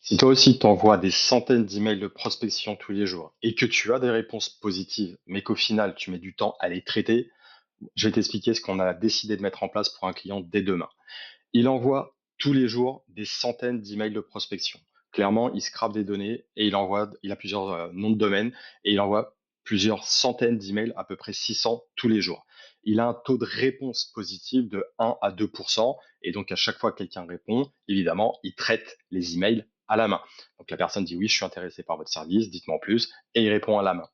Si toi aussi t'envoies des centaines d'emails de prospection tous les jours et que tu as des réponses positives, mais qu'au final tu mets du temps à les traiter, je vais t'expliquer ce qu'on a décidé de mettre en place pour un client dès demain. Il envoie tous les jours des centaines d'emails de prospection. Clairement, il scrape des données et il a plusieurs noms de domaine et il envoie plusieurs centaines d'emails, à peu près 600 tous les jours. Il a un taux de réponse positif de 1 à 2%. Et donc, à chaque fois que quelqu'un répond, évidemment, il traite les emails à la main. Donc, la personne dit oui, je suis intéressé par votre service, dites-moi en plus, et il répond à la main.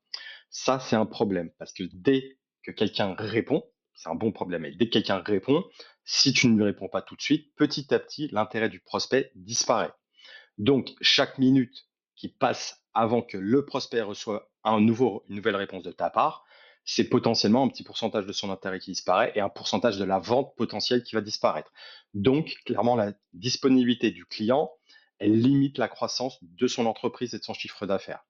Ça, c'est un problème parce que dès que quelqu'un répond, c'est un bon problème, et dès que quelqu'un répond, si tu ne lui réponds pas tout de suite, petit à petit, l'intérêt du prospect disparaît. Donc, chaque minute qui passe avant que le prospect reçoive une nouvelle réponse de ta part, c'est potentiellement un petit pourcentage de son intérêt qui disparaît et un pourcentage de la vente potentielle qui va disparaître. Donc, clairement, la disponibilité du client, elle limite la croissance de son entreprise et de son chiffre d'affaires.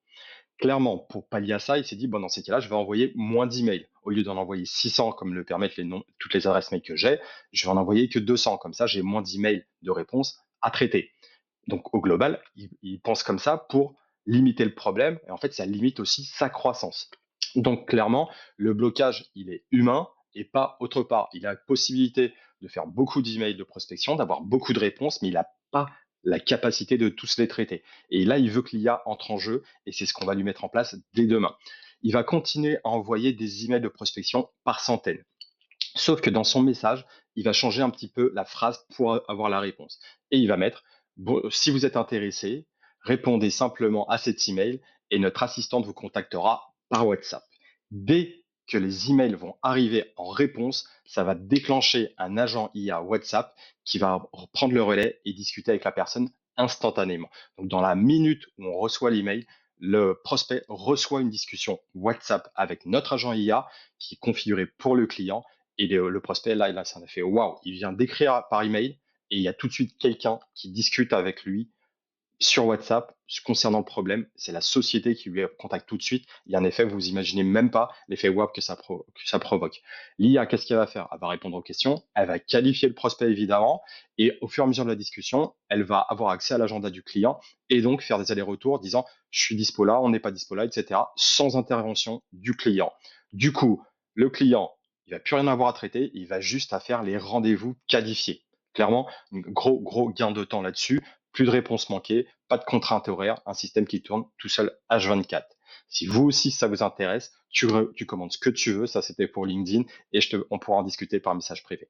Clairement, pour pallier à ça, il s'est dit, bon, dans ces cas-là, je vais envoyer moins d'emails. Au lieu d'en envoyer 600, comme le permettent les noms, toutes les adresses mail que j'ai, je vais en envoyer que 200. Comme ça, j'ai moins d'emails de réponse à traiter. Donc, au global, il pense comme ça pour limiter le problème. Et en fait, ça limite aussi sa croissance. Donc, clairement, le blocage, il est humain et pas autre part. Il a la possibilité de faire beaucoup d'emails de prospection, d'avoir beaucoup de réponses, mais il n'a pas la capacité de tous les traiter. Et là, il veut que l'IA entre en jeu et c'est ce qu'on va lui mettre en place dès demain. Il va continuer à envoyer des emails de prospection par centaines. Sauf que dans son message, il va changer un petit peu la phrase pour avoir la réponse. Et il va mettre, bon, si vous êtes intéressé, répondez simplement à cet email et notre assistante vous contactera par WhatsApp. Dès que les emails vont arriver en réponse, ça va déclencher un agent IA WhatsApp qui va prendre le relais et discuter avec la personne instantanément. Donc, dans la minute où on reçoit l'email, le prospect reçoit une discussion WhatsApp avec notre agent IA qui est configuré pour le client et le prospect, là, ça a fait waouh, il vient d'écrire par email et il y a tout de suite quelqu'un qui discute avec lui sur WhatsApp concernant le problème. C'est la société qui lui contacte tout de suite. Il y a un effet, vous imaginez même pas l'effet waouh que ça provoque. L'IA, qu'est-ce qu'elle va faire? Elle va répondre aux questions, elle va qualifier le prospect évidemment, et au fur et à mesure de la discussion, elle va avoir accès à l'agenda du client et donc faire des allers-retours disant je suis dispo là, on n'est pas dispo là, etc. sans intervention du client. Du coup, le client, il va plus rien avoir à traiter, il va juste à faire les rendez-vous qualifiés. Clairement, un gros gain de temps là-dessus, plus de réponses manquées, pas de contraintes horaires, un système qui tourne tout seul H24. Si vous aussi ça vous intéresse, tu commandes ce que tu veux, ça c'était pour LinkedIn, et on pourra en discuter par message privé.